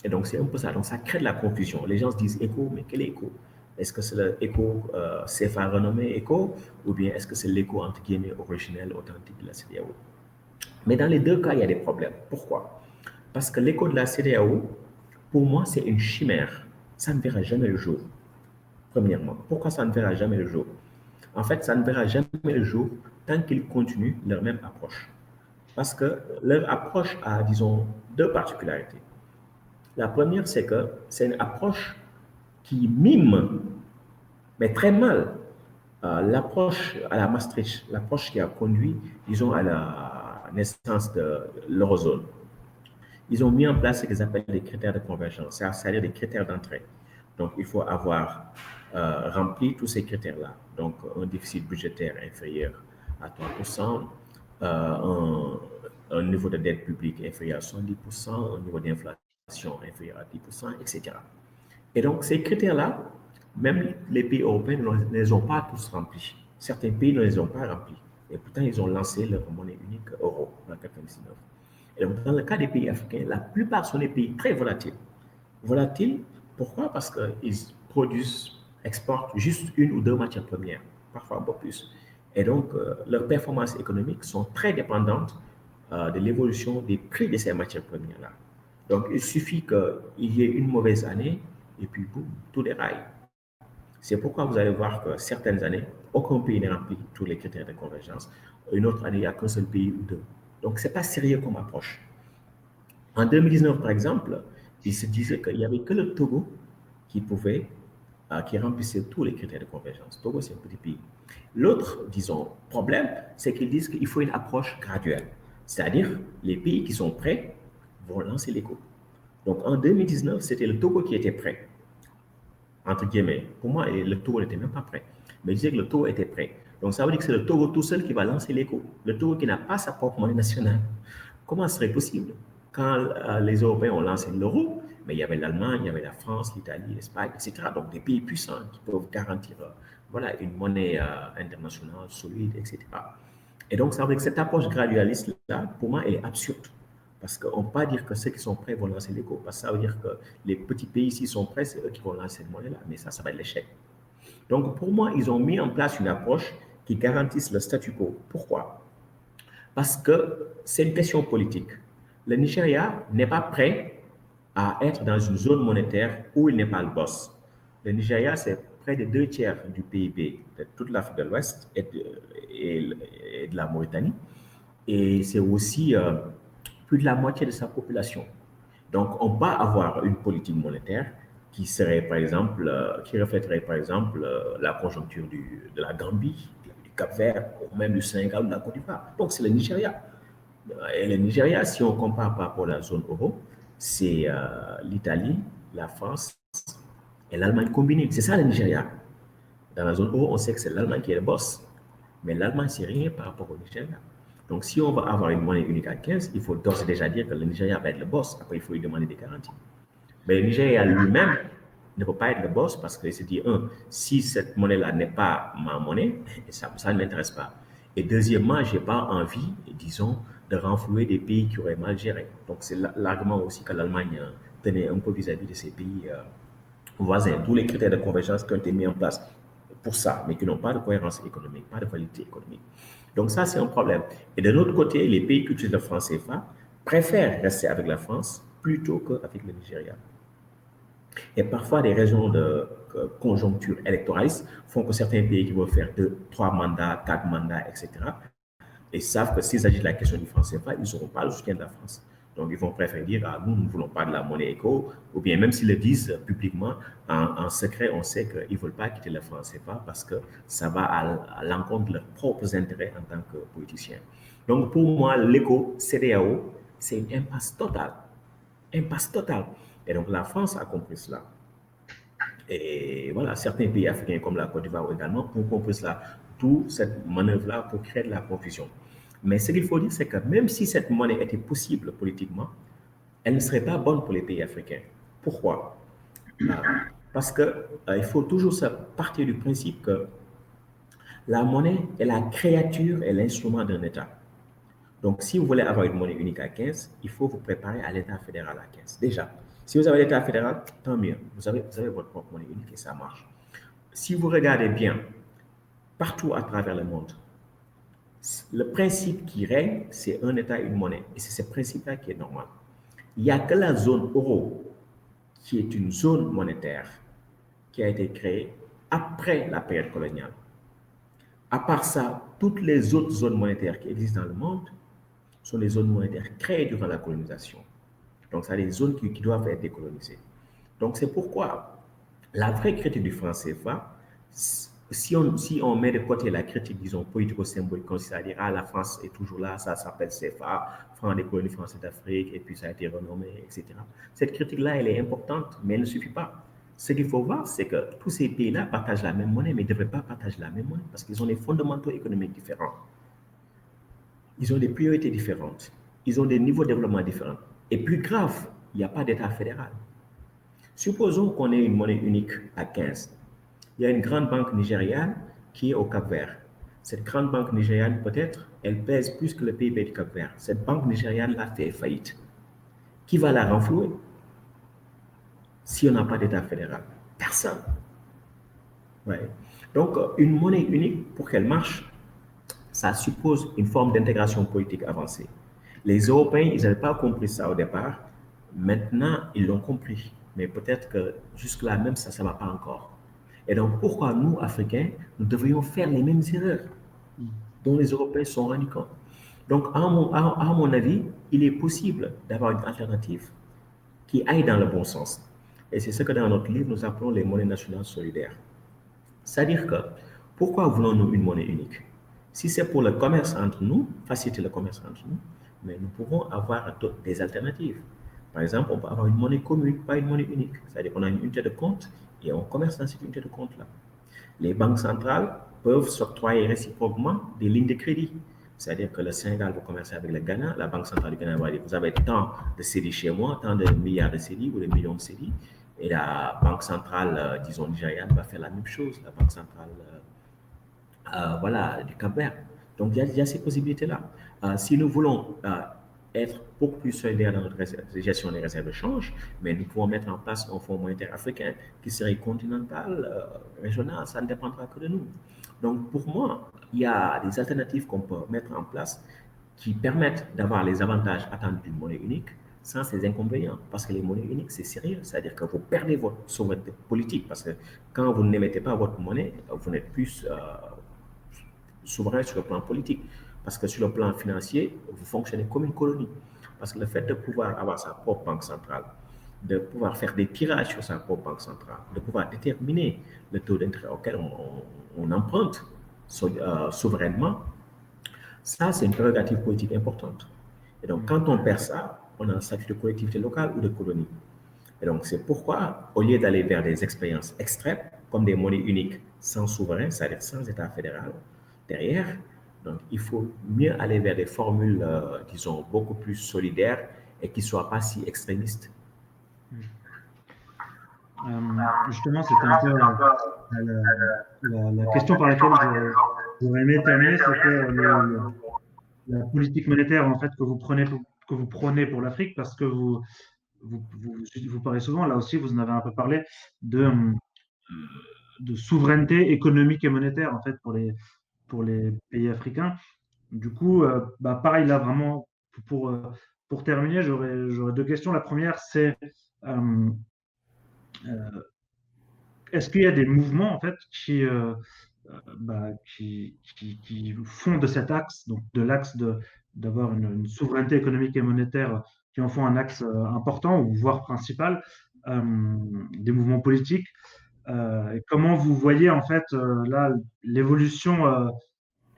Et donc, c'est un peu ça. Donc, ça crée de la confusion. Les gens se disent éco, mais quel éco? Est-ce que c'est l'éco CFA renommé éco, ou bien est-ce que c'est l'éco entre guillemets originel, authentique de la CEDEAO? Mais dans les deux cas, il y a des problèmes. Pourquoi? Parce que l'éco de la CEDEAO, pour moi, c'est une chimère. Ça ne verra jamais le jour. Premièrement, pourquoi ça ne verra jamais le jour? En fait, ça ne verra jamais le jour tant qu'ils continuent leur même approche. Parce que leur approche a, disons, deux particularités. La première, c'est que c'est une approche qui mime, mais très mal, l'approche à la Maastricht, l'approche qui a conduit, disons, à la naissance de l'eurozone. Ils ont mis en place ce qu'ils appellent des critères de convergence, c'est-à-dire des critères d'entrée. Donc, il faut avoir rempli tous ces critères-là. Donc, un déficit budgétaire inférieur à 3%, un niveau de dette publique inférieur à 70%, un niveau d'inflation inférieur à 10%, etc. Et donc, ces critères-là, même les pays européens ne les ont pas tous remplis. Certains pays ne les ont pas remplis. Et pourtant, ils ont lancé leur monnaie unique euro en 1999. Et donc, dans le cas des pays africains, la plupart sont des pays très volatiles. Volatiles, pourquoi? Parce qu'ils produisent, exportent juste une ou deux matières premières, parfois un peu plus. Et donc, leurs performances économiques sont très dépendantes de l'évolution des prix de ces matières premières-là. Donc, il suffit qu'il y ait une mauvaise année et puis, boum, tout déraille. C'est pourquoi vous allez voir que certaines années, aucun pays n'a rempli tous les critères de convergence. Une autre année, il n'y a qu'un seul pays ou deux. Donc, ce n'est pas sérieux comme approche. En 2019, par exemple, il se disait qu'il n'y avait que le Togo qui pouvait, qui remplissait tous les critères de convergence. Togo, c'est un petit pays. L'autre, disons, problème, c'est qu'ils disent qu'il faut une approche graduelle. C'est-à-dire, les pays qui sont prêts vont lancer l'éco. Donc, en 2019, c'était le Togo qui était prêt, entre guillemets. Pour moi, le Togo n'était même pas prêt. Mais je disais que le Togo était prêt. Donc, ça veut dire que c'est le Togo tout seul qui va lancer l'éco. Le Togo qui n'a pas sa propre monnaie nationale. Comment ce serait possible? Quand les Européens ont lancé l'euro, mais il y avait l'Allemagne, il y avait la France, l'Italie, l'Espagne, etc. Donc, des pays puissants qui peuvent garantir voilà, une monnaie internationale solide, etc. Et donc, ça veut dire que cette approche gradualiste-là, pour moi, elle est absurde. Parce qu'on ne peut pas dire que ceux qui sont prêts vont lancer l'éco. Parce que ça veut dire que les petits pays, s'ils sont prêts, c'est eux qui vont lancer cette monnaie-là. Mais ça va être l'échec. Donc, pour moi, ils ont mis en place une approche qui garantisse le statu quo. Pourquoi? Parce que c'est une question politique. Le Nigeria n'est pas prêt à être dans une zone monétaire où il n'est pas le boss. Le Nigeria, c'est près de 2 tiers du PIB de toute l'Afrique de l'Ouest et de la Mauritanie. Et c'est aussi plus de la moitié de sa population. Donc, on va avoir une politique monétaire, qui reflèterait par exemple la conjoncture de la Gambie, du Cap-Vert, ou même du Sénégal ou de la Côte d'Ivoire. Donc c'est le Nigeria. Et le Nigeria, si on compare par rapport à la zone euro, c'est l'Italie, la France et l'Allemagne combinée. C'est ça le Nigeria. Dans la zone euro, on sait que c'est l'Allemagne qui est le boss. Mais l'Allemagne, c'est rien par rapport au Nigeria. Donc, si on va avoir une monnaie unique à 15, il faut d'ores et déjà dire que le Nigeria va être le boss. Après, il faut lui demander des garanties. Mais le Nigeria lui-même ne peut pas être le boss parce qu'il se dit, si cette monnaie-là n'est pas ma monnaie, ça ne m'intéresse pas. Et deuxièmement, je n'ai pas envie, disons, de renflouer des pays qui auraient mal géré. Donc, c'est l'argument aussi que l'Allemagne tenait un peu vis-à-vis de ces pays voisins. Tous les critères de convergence qui ont été mis en place pour ça, mais qui n'ont pas de cohérence économique, pas de validité économique. Donc ça, c'est un problème. Et de l'autre côté, les pays qui utilisent le franc CFA préfèrent rester avec la France plutôt qu'avec le Nigeria. Et parfois, des raisons de conjoncture électoraliste font que certains pays qui vont faire 2, 3 mandats, 4 mandats, etc., et savent que s'il s'agit de la question du franc CFA, ils n'auront pas le soutien de la France. Donc, ils vont préférer dire, nous ne voulons pas de la monnaie éco, ou bien même s'ils le disent publiquement, en secret, on sait qu'ils ne veulent pas quitter le franc CFA parce que ça va à l'encontre de leurs propres intérêts en tant que politiciens. Donc, pour moi, l'éco CEDEAO, c'est une impasse totale. Impasse totale. Et donc, la France a compris cela. Et voilà, certains pays africains comme la Côte d'Ivoire également ont compris cela. D'où cette manœuvre-là pour créer de la confusion. Mais ce qu'il faut dire, c'est que même si cette monnaie était possible politiquement, elle ne serait pas bonne pour les pays africains. Pourquoi? Parce qu'il faut toujours partir du principe que la monnaie est la créature et l'instrument d'un État. Donc, si vous voulez avoir une monnaie unique à 15, il faut vous préparer à l'État fédéral à 15. Déjà, si vous avez l'État fédéral, tant mieux. Vous avez votre propre monnaie unique et ça marche. Si vous regardez bien, partout à travers le monde, le principe qui règne, c'est un État, une monnaie. Et c'est ce principe-là qui est normal. Il n'y a que la zone euro qui est une zone monétaire qui a été créée après la période coloniale. À part ça, toutes les autres zones monétaires qui existent dans le monde sont des zones monétaires créées durant la colonisation. Donc, c'est des zones qui doivent être décolonisées. Donc, c'est pourquoi la vraie critique du franc CFA, si on met de côté la critique, disons, politico-symbolique, c'est-à-dire, la France est toujours là, ça s'appelle CFA, franc des colonies françaises d'Afrique, et puis ça a été renommé, etc. Cette critique-là, elle est importante, mais elle ne suffit pas. Ce qu'il faut voir, c'est que tous ces pays-là partagent la même monnaie, mais ne devraient pas partager la même monnaie parce qu'ils ont des fondamentaux économiques différents. Ils ont des priorités différentes. Ils ont des niveaux de développement différents. Et plus grave, il n'y a pas d'État fédéral. Supposons qu'on ait une monnaie unique à 15. Il y a une grande banque nigériane qui est au Cap-Vert. Cette grande banque nigériane, peut-être, elle pèse plus que le PIB du Cap-Vert. Cette banque nigériane l'a fait faillite. Qui va la renflouer si on n'a pas d'État fédéral? Personne. Ouais. Donc, une monnaie unique, pour qu'elle marche, ça suppose une forme d'intégration politique avancée. Les Européens, ils n'avaient pas compris ça au départ. Maintenant, ils l'ont compris. Mais peut-être que jusque-là même, ça ne va pas encore. Et donc, pourquoi nous, Africains, nous devrions faire les mêmes erreurs dont les Européens se sont rendus compte? Donc, à mon avis, il est possible d'avoir une alternative qui aille dans le bon sens. Et c'est ce que dans notre livre, nous appelons les monnaies nationales solidaires. C'est-à-dire que, pourquoi voulons-nous une monnaie unique? Si c'est pour le commerce entre nous, faciliter le commerce entre nous, mais nous pouvons avoir des alternatives. Par exemple, on peut avoir une monnaie commune, pas une monnaie unique. C'est-à-dire qu'on a une unité de compte et on commerce dans cette unité de compte-là. Les banques centrales peuvent s'octroyer réciproquement des lignes de crédit. C'est-à-dire que le Sénégal va commercer avec le Ghana, la Banque centrale du Ghana va dire, vous avez tant de CDI chez moi, tant de milliards de CDI ou de millions de CDI. Et la Banque centrale, disons, nigériane va faire la même chose, la Banque centrale voilà, du Cap-Vert. Donc, il y a ces possibilités-là. Si nous voulons être beaucoup plus solidaires dans notre gestion des réserves de change, mais nous pouvons mettre en place un fonds monétaire africain qui serait continental, régional, ça ne dépendra que de nous. Donc, pour moi, il y a des alternatives qu'on peut mettre en place qui permettent d'avoir les avantages attendus d'une monnaie unique sans ces inconvénients. Parce que les monnaies uniques, c'est sérieux. C'est-à-dire que vous perdez votre souveraineté politique. Parce que quand vous n'émettez pas votre monnaie, vous n'êtes plus souverain sur le plan politique. Parce que sur le plan financier, vous fonctionnez comme une colonie. Parce que le fait de pouvoir avoir sa propre banque centrale, de pouvoir faire des tirages sur sa propre banque centrale, de pouvoir déterminer le taux d'intérêt auquel on emprunte souverainement, ça, c'est une prérogative politique importante. Et donc, quand on perd ça, on a un statut de collectivité locale ou de colonie. Et donc, c'est pourquoi, au lieu d'aller vers des expériences extrêmes, comme des monnaies uniques sans souverain, c'est-à-dire sans État fédéral derrière, donc il faut mieux aller vers des formules, disons, beaucoup plus solidaires et qui ne soient pas si extrémistes. Justement, c'était un peu la, la question par laquelle j'aurais aimé terminer, c'était la politique monétaire en fait que vous prenez pour l'Afrique, parce que vous parlez souvent, là aussi vous en avez un peu parlé, de, de souveraineté économique et monétaire en fait pour les pays africains. Du coup, bah, pareil là vraiment pour, euh, pour terminer, j'aurais deux questions. La première, c'est euh, euh, est-ce qu'il y a des mouvements en fait bah, qui font de cet axe, donc de l'axe d'avoir une souveraineté économique et monétaire, qui en font un axe important ou voire principal, des mouvements politiques. Et comment vous voyez en fait là l'évolution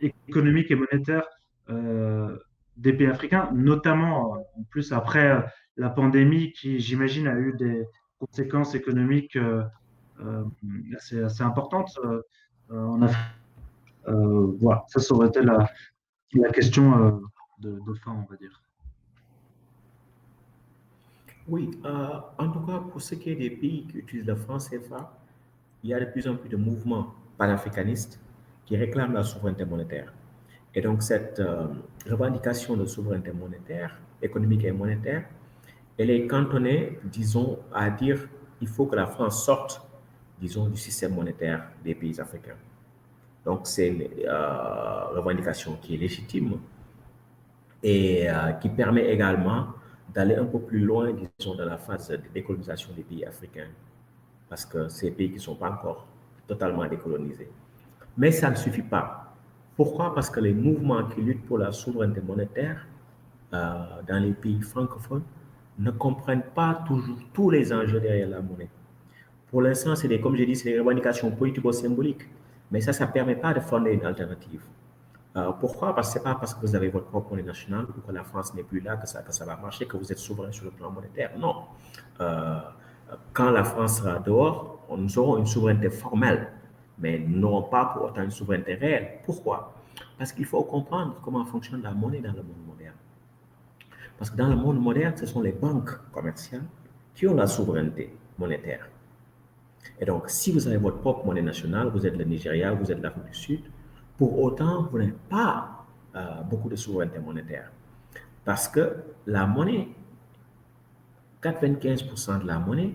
économique et monétaire euh, des pays africains, notamment en plus après la pandémie qui, j'imagine, a eu des conséquences économiques euh, assez importantes en Afrique. Voilà, ça aurait été la question de fin, on va dire. Oui, en tout cas, pour ce qui est des pays qui utilisent le franc CFA, il y a de plus en plus de mouvements panafricanistes qui réclament la souveraineté monétaire. Et donc, cette revendication de souveraineté monétaire, économique et monétaire, elle est cantonnée, disons, à dire qu'il faut que la France sorte, disons, du système monétaire des pays africains. Donc, c'est une revendication qui est légitime et qui permet également d'aller un peu plus loin, disons, dans la phase de décolonisation des pays africains, parce que c'est des pays qui ne sont pas encore totalement décolonisés. Mais ça ne suffit pas. Pourquoi? Parce que les mouvements qui luttent pour la souveraineté monétaire dans les pays francophones ne comprennent pas toujours tous les enjeux derrière la monnaie. Pour l'instant, comme j'ai dit, c'est des revendications politico-symboliques. Mais ça ne permet pas de fonder une alternative. Pourquoi? Parce que ce n'est pas parce que vous avez votre propre monnaie nationale ou que la France n'est plus là que ça va marcher, que vous êtes souverain sur le plan monétaire. Non. Euh, Quand la France sera dehors, nous aurons une souveraineté formelle, mais nous n'aurons pas pour autant une souveraineté réelle. Pourquoi? Parce qu'il faut comprendre comment fonctionne la monnaie dans le monde moderne. Parce que dans le monde moderne, ce sont les banques commerciales qui ont la souveraineté monétaire. Et donc, si vous avez votre propre monnaie nationale, vous êtes le Nigeria, vous êtes l'Afrique du Sud, pour autant, vous n'avez pas beaucoup de souveraineté monétaire. Parce que la monnaie, 95% de la monnaie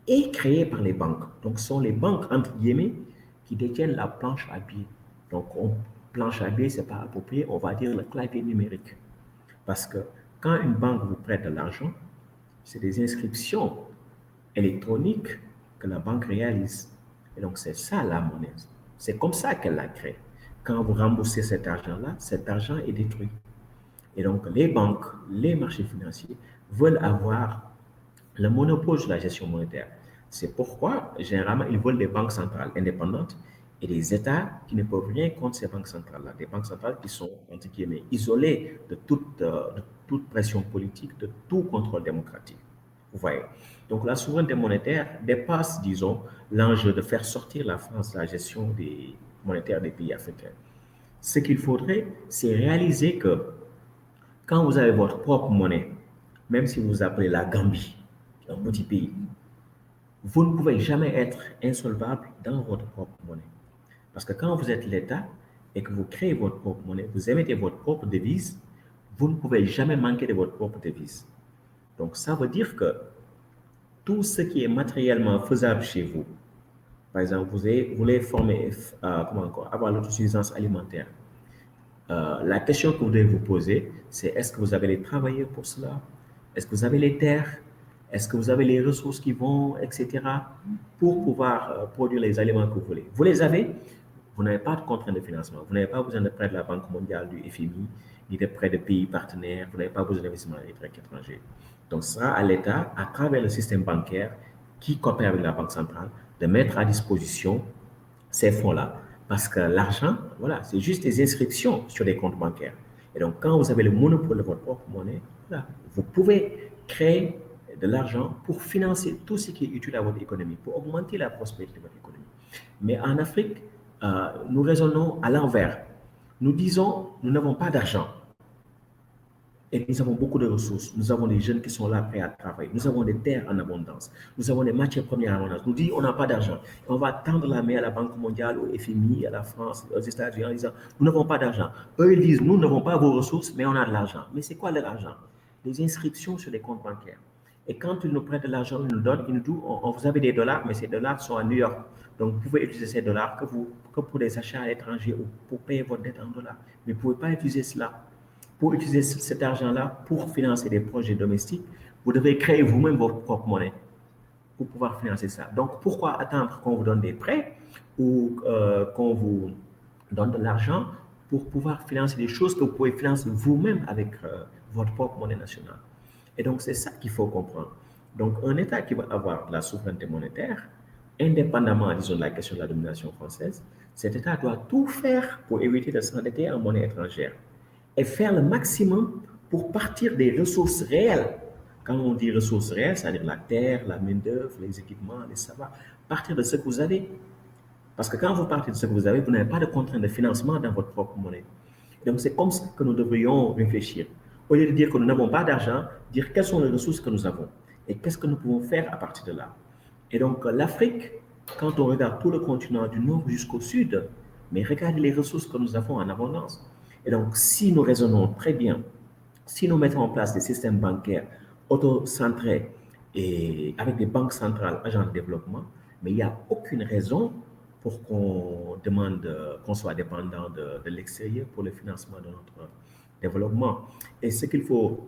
est créée par les banques. Donc, ce sont les banques, entre guillemets, qui détiennent la planche à billets. Donc, planche à billets, ce n'est pas approprié, on va dire le clavier numérique. Parce que quand une banque vous prête de l'argent, c'est des inscriptions électroniques que la banque réalise. Et donc, c'est ça la monnaie. C'est comme ça qu'elle la crée. Quand vous remboursez cet argent est détruit. Et donc, les banques, les marchés financiers veulent avoir le monopole sur la gestion monétaire. C'est pourquoi, généralement, ils veulent des banques centrales indépendantes et des États qui ne peuvent rien contre ces banques centrales-là. Des banques centrales qui sont, entre guillemets, isolées de toute pression politique, de tout contrôle démocratique. Vous voyez. Donc, la souveraineté monétaire dépasse, disons, l'enjeu de faire sortir la France de la gestion monétaire des pays africains. Ce qu'il faudrait, c'est réaliser que quand vous avez votre propre monnaie, même si vous vous appelez la Gambie, un petit pays, vous ne pouvez jamais être insolvable dans votre propre monnaie. Parce que quand vous êtes l'État et que vous créez votre propre monnaie, vous émettez votre propre devise, vous ne pouvez jamais manquer de votre propre devise. Donc, ça veut dire que tout ce qui est matériellement faisable chez vous, par exemple, vous voulez former, comment encore, avoir l'autosuffisance alimentaire. La question que vous devez vous poser, c'est est-ce que vous avez les travailleurs pour cela? Est-ce que vous avez les terres? Est-ce que vous avez les ressources qui vont, etc., pour pouvoir produire les aliments que vous voulez? Vous les avez, vous n'avez pas de contrainte de financement. Vous n'avez pas besoin de prêts de la Banque mondiale, du FMI, ni de prêts de pays partenaires. Vous n'avez pas besoin d'investissement étranger. Donc, ce sera à l'État, à travers le système bancaire, qui coopère avec la Banque centrale, de mettre à disposition ces fonds-là. Parce que l'argent, voilà, c'est juste des inscriptions sur des comptes bancaires. Et donc, quand vous avez le monopole de votre propre monnaie, voilà, vous pouvez créer de l'argent pour financer tout ce qui est utile à votre économie, pour augmenter la prospérité de votre économie. Mais en Afrique, nous raisonnons à l'envers. Nous disons, nous n'avons pas d'argent. Et nous avons beaucoup de ressources. Nous avons des jeunes qui sont là prêts à travailler. Nous avons des terres en abondance. Nous avons des matières premières en abondance. Nous disons, on n'a pas d'argent. On va tendre la main à la Banque mondiale, au FMI, à la France, aux États-Unis en disant, nous n'avons pas d'argent. Eux, ils disent, nous n'avons pas vos ressources, mais on a de l'argent. Mais c'est quoi l'argent? Les inscriptions sur les comptes bancaires. Et quand ils nous prêtent de l'argent, ils nous donnent, ils nous disent, vous avez des dollars, mais ces dollars sont à New York. Donc, vous pouvez utiliser ces dollars que pour des achats à l'étranger ou pour payer votre dette en dollars. Mais vous ne pouvez pas utiliser cela pour utiliser cet argent-là pour financer des projets domestiques, vous devez créer vous-même votre propre monnaie pour pouvoir financer ça. Donc, pourquoi attendre qu'on vous donne des prêts ou qu'on vous donne de l'argent pour pouvoir financer des choses que vous pouvez financer vous-même avec votre propre monnaie nationale? Et donc, c'est ça qu'il faut comprendre. Donc, un État qui va avoir de la souveraineté monétaire, indépendamment, disons, de la question de la domination française, cet État doit tout faire pour éviter de s'endetter en monnaie étrangère et faire le maximum pour partir des ressources réelles. Quand on dit ressources réelles, c'est-à-dire la terre, la main-d'œuvre, les équipements, les savoirs, partir de ce que vous avez. Parce que quand vous partez de ce que vous avez, vous n'avez pas de contrainte de financement dans votre propre monnaie. Donc, c'est comme ça que nous devrions réfléchir. Au lieu de dire que nous n'avons pas d'argent, dire quelles sont les ressources que nous avons et qu'est-ce que nous pouvons faire à partir de là. Et donc, l'Afrique, quand on regarde tout le continent du nord jusqu'au sud, mais regardez les ressources que nous avons en abondance. Et donc, si nous raisonnons très bien, si nous mettons en place des systèmes bancaires auto-centrés et avec des banques centrales agents de développement, mais il n'y a aucune raison pour qu'on demande qu'on soit dépendant de l'extérieur pour le financement de notre développement. Et ce qu'il faut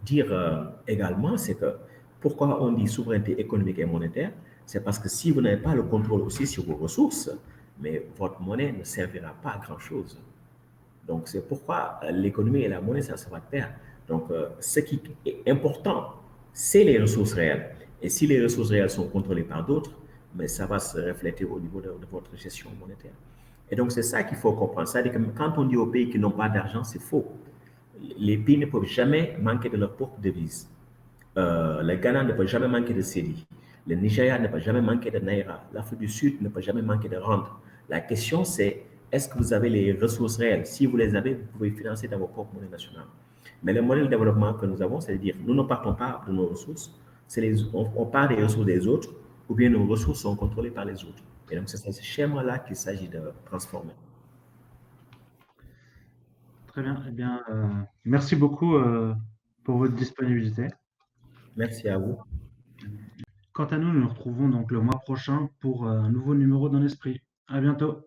dire également, c'est que pourquoi on dit souveraineté économique et monétaire, c'est parce que si vous n'avez pas le contrôle aussi sur vos ressources, mais votre monnaie ne servira pas à grand-chose. Donc, c'est pourquoi l'économie et la monnaie, ça va de pair. Donc, ce qui est important, c'est les ressources réelles. Et si les ressources réelles sont contrôlées par d'autres, mais ça va se refléter au niveau de votre gestion monétaire. Et donc, c'est ça qu'il faut comprendre. C'est-à-dire que quand on dit aux pays qui n'ont pas d'argent, c'est faux. Les pays ne peuvent jamais manquer de leur propre devise. Le Ghana ne peut jamais manquer de cédis. Le Nigeria ne peut jamais manquer de naira. L'Afrique du Sud ne peut jamais manquer de rente. La question, c'est est-ce que vous avez les ressources réelles? Si vous les avez, vous pouvez financer dans vos propres monnaies nationales. Mais le modèle de développement que nous avons, c'est de dire nous ne partons pas de nos ressources, on part des ressources des autres, ou bien nos ressources sont contrôlées par les autres. Et donc, c'est ce schéma-là qu'il s'agit de transformer. Très bien. Eh bien, merci beaucoup pour votre disponibilité. Merci à vous. Quant à nous, nous nous retrouvons donc le mois prochain pour un nouveau numéro d'un esprit. À bientôt.